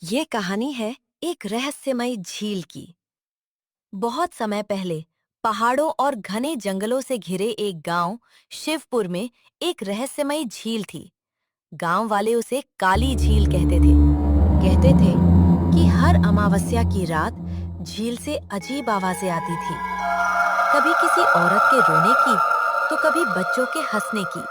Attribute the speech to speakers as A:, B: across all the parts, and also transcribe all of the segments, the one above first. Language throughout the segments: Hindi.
A: ये कहानी है एक रहस्यमयी झील की। बहुत समय पहले पहाड़ों और घने जंगलों से घिरे एक गांव शिवपुर में एक रहस्यमयी झील थी। गांव वाले उसे काली झील कहते थे। कहते थे कि हर अमावस्या की रात झील से अजीब आवाजें आती थी। कभी किसी औरत के रोने की, तो कभी बच्चों के हंसने की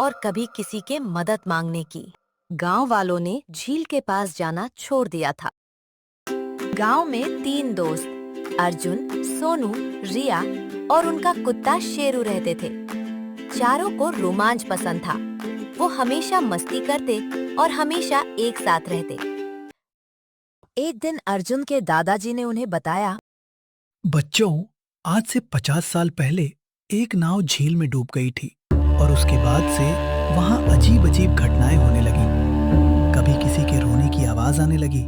A: और कभी किसी के मदद मांगने की। गांव वालों ने झील के पास जाना छोड़ दिया था। गांव में तीन दोस्त अर्जुन, सोनू, रिया और उनका कुत्ता शेरू रहते थे। चारों को रोमांच पसंद था। वो हमेशा मस्ती करते और हमेशा एक साथ रहते। एक दिन अर्जुन के दादाजी ने उन्हें बताया।
B: बच्चों, आज से 50 साल पहले एक नाव झील में डूब गई थी और उसके बाद से वहां अजीब अजीब घटनाएं होने लगी। कभी किसी के रोने की आवाज आने लगी,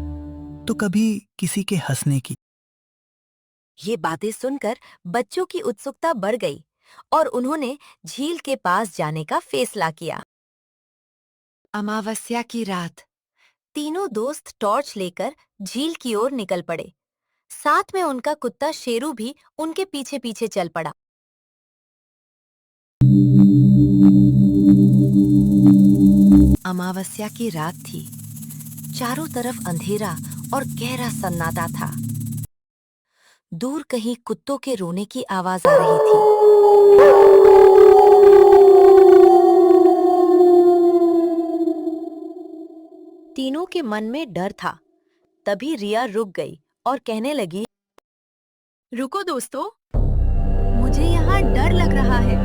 B: तो कभी किसी के हंसने की।
A: ये बातें सुनकर बच्चों की उत्सुकता बढ़ गई और उन्होंने झील के पास जाने का फैसला किया। अमावस्या की रात तीनों दोस्त टॉर्च लेकर झील की ओर निकल पड़े। साथ में उनका कुत्ता शेरू भी उनके पीछे पीछे चल पड़ा। अमावस्या की रात थी। चारों तरफ अंधेरा और गहरा सन्नाटा था। दूर कहीं कुत्तों के रोने की आवाज आ रही थी। तीनों के मन में डर था। तभी रिया रुक गई और कहने लगी, रुको दोस्तों, मुझे यहाँ डर लग रहा है।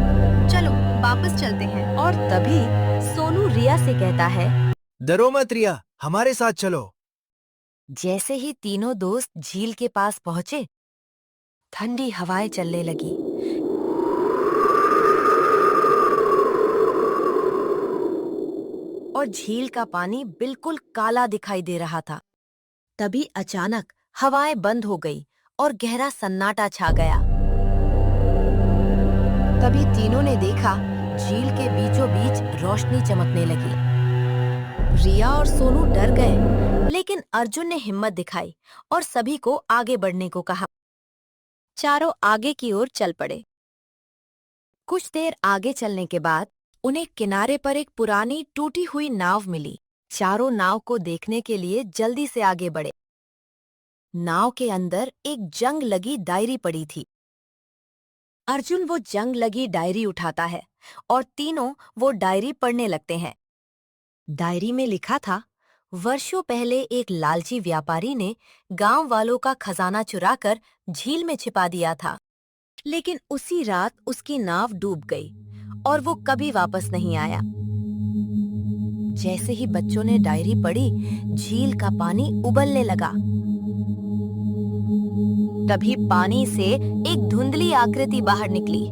A: चलो वापस चलते हैं। और तभी सोनू रिया से कहता है,
C: डरो मत रिया, हमारे साथ चलो।
A: जैसे ही तीनों दोस्त झील के पास पहुंचे, ठंडी हवाएं चलने लगी। और झील का पानी बिल्कुल काला दिखाई दे रहा था। तभी अचानक हवाएं बंद हो गई और गहरा सन्नाटा छा गया। तभी तीनों ने देखा, झील के बीचों बीच रोशनी चमकने लगी। रिया और सोनू डर गए, लेकिन अर्जुन ने हिम्मत दिखाई और सभी को आगे बढ़ने को कहा। चारों आगे की ओर चल पड़े। कुछ देर आगे चलने के बाद उन्हें किनारे पर एक पुरानी टूटी हुई नाव मिली। चारों नाव को देखने के लिए जल्दी से आगे बढ़े। नाव के अंदर एक जंग लगी डायरी पड़ी थी। अर्जुन वो जंग लगी डायरी उठाता है और तीनों वो डायरी पढ़ने लगते हैं। डायरी में लिखा था, वर्षों पहले एक लालची व्यापारी ने गांव वालों का खजाना चुराकर झील में छिपा दिया था। लेकिन उसी रात उसकी नाव डूब गई और वो कभी वापस नहीं आया। जैसे ही बच्चों ने डायरी पढ़ी, झील का पानी उबलने लगा। तभी पानी से एक धुंधली आकृति बाहर निकली।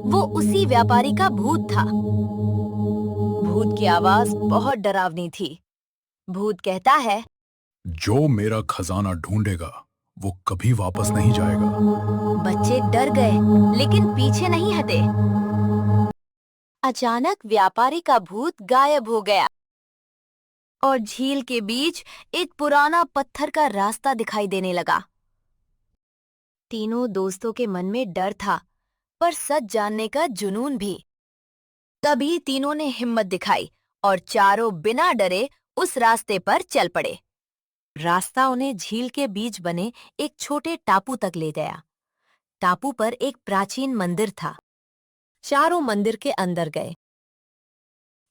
A: वो उसी व्यापारी का भूत था। भूत की आवाज बहुत डरावनी थी। भूत कहता है,
D: जो मेरा खजाना ढूंढेगा वो कभी वापस नहीं जाएगा।
A: बच्चे डर गए, लेकिन पीछे नहीं हटे। अचानक व्यापारी का भूत गायब हो गया और झील के बीच एक पुराना पत्थर का रास्ता दिखाई देने लगा। तीनों दोस्तों के मन में डर था, पर सच जानने का जुनून भी। तभी तीनों ने हिम्मत दिखाई और चारों बिना डरे उस रास्ते पर चल पड़े। रास्ता उन्हें झील के बीच बने एक छोटे टापू तक ले गया। टापू पर एक प्राचीन मंदिर था। चारों मंदिर के अंदर गए।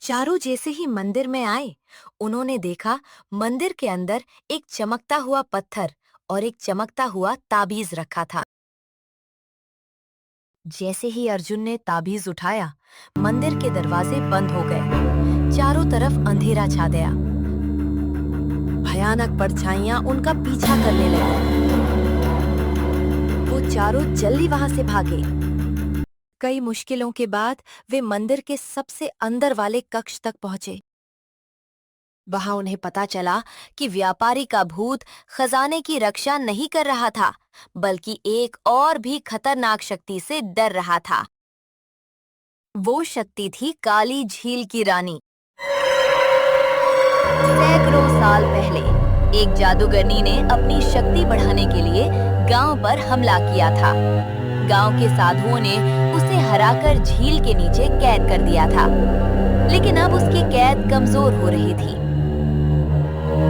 A: चारों जैसे ही मंदिर में आए, उन्होंने देखा मंदिर के अंदर एक चमकता हुआ पत्थर और एक चमकता हुआ ताबीज रखा था। जैसे ही अर्जुन ने ताबीज उठाया, मंदिर के दरवाजे बंद हो गए। चारों तरफ अंधेरा छा गया। भयानक परछाइयां उनका पीछा करने लगी। वो चारों जल्दी वहां से भागे। कई मुश्किलों के बाद वे मंदिर के सबसे अंदर वाले कक्ष तक पहुंचे। वहां उन्हें पता चला कि व्यापारी का भूत खजाने की रक्षा नहीं कर रहा था, बल्कि एक और भी खतरनाक शक्ति से डर रहा था। वो शक्ति थी काली झील की रानी। सैकड़ों साल पहले एक जादूगरनी ने अपनी शक्ति बढ़ाने के लिए गांव पर हमला किया था। गांव के साधुओं ने उसे हराकर झील के नीचे कैद कर दिया था, लेकिन अब उसकी कैद कमजोर हो रही थी।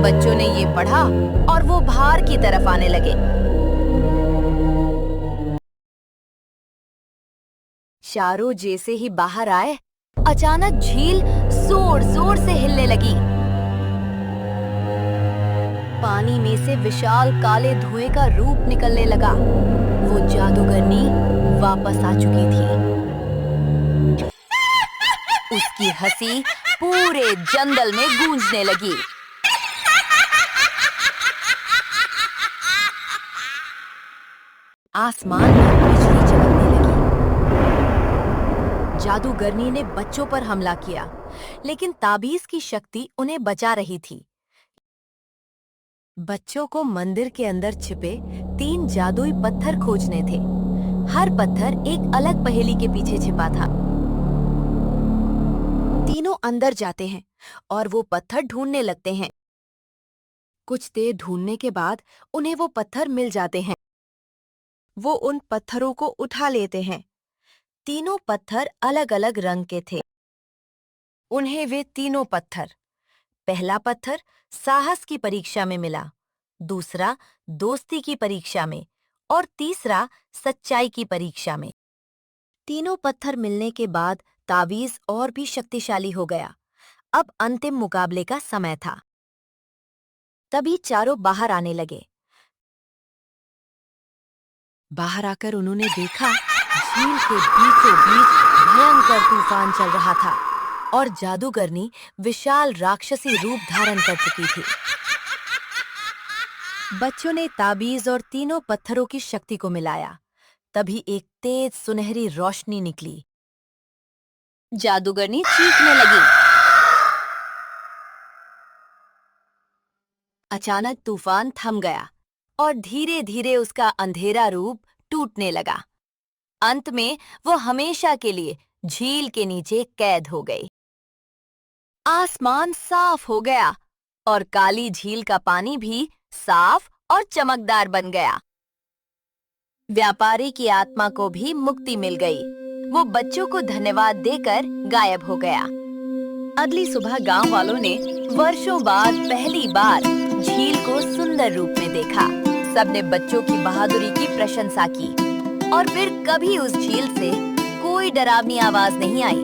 A: बच्चों ने ये पढ़ा और वो बाहर की तरफ आने लगे। चारों जैसे ही बाहर आए, अचानक झील जोर जोर से हिलने लगी। पानी में से विशाल काले धुएं का रूप निकलने लगा। वो जादूगरनी वापस आ चुकी थी। उसकी हंसी पूरे जंगल में गूंजने लगी। आसमान में बिजली चमकने लगी। जादूगरनी ने बच्चों पर हमला किया, लेकिन ताबीज की शक्ति उन्हें बचा रही थी। बच्चों को मंदिर के अंदर छिपे 3 जादुई पत्थर खोजने थे। हर पत्थर एक अलग पहेली के पीछे छिपा था। तीनों अंदर जाते हैं और वो पत्थर ढूंढने लगते हैं। कुछ देर ढूंढने के बाद उन्हें वो पत्थर मिल जाते हैं। वो उन पत्थरों को उठा लेते हैं। तीनों पत्थर अलग अलग रंग के थे। उन्हें वे तीनों पत्थर, पहला पत्थर साहस की परीक्षा में मिला, दूसरा दोस्ती की परीक्षा में और तीसरा सच्चाई की परीक्षा में। तीनों पत्थर मिलने के बाद ताबीज और भी शक्तिशाली हो गया। अब अंतिम मुकाबले का समय था। तभी चारों बाहर आने लगे। बाहर आकर उन्होंने देखा झील के बीचों बीच भयंकर तूफान चल रहा था और जादूगरनी विशाल राक्षसी रूप धारण कर चुकी थी। बच्चों ने ताबीज और तीनों पत्थरों की शक्ति को मिलाया। तभी एक तेज सुनहरी रोशनी निकली। जादूगरनी चीखने लगी। अचानक तूफान थम गया और धीरे धीरे उसका अंधेरा रूप टूटने लगा। अंत में वो हमेशा के लिए झील के नीचे कैद हो गई। आसमान साफ हो गया और काली झील का पानी भी साफ और चमकदार बन गया। व्यापारी की आत्मा को भी मुक्ति मिल गई। वो बच्चों को धन्यवाद देकर गायब हो गया। अगली सुबह गांव वालों ने वर्षों बाद पहली बार झील को सुंदर रूप में देखा। सबने बच्चों की बहादुरी की प्रशंसा की और फिर कभी उस झील से कोई डरावनी आवाज नहीं आई।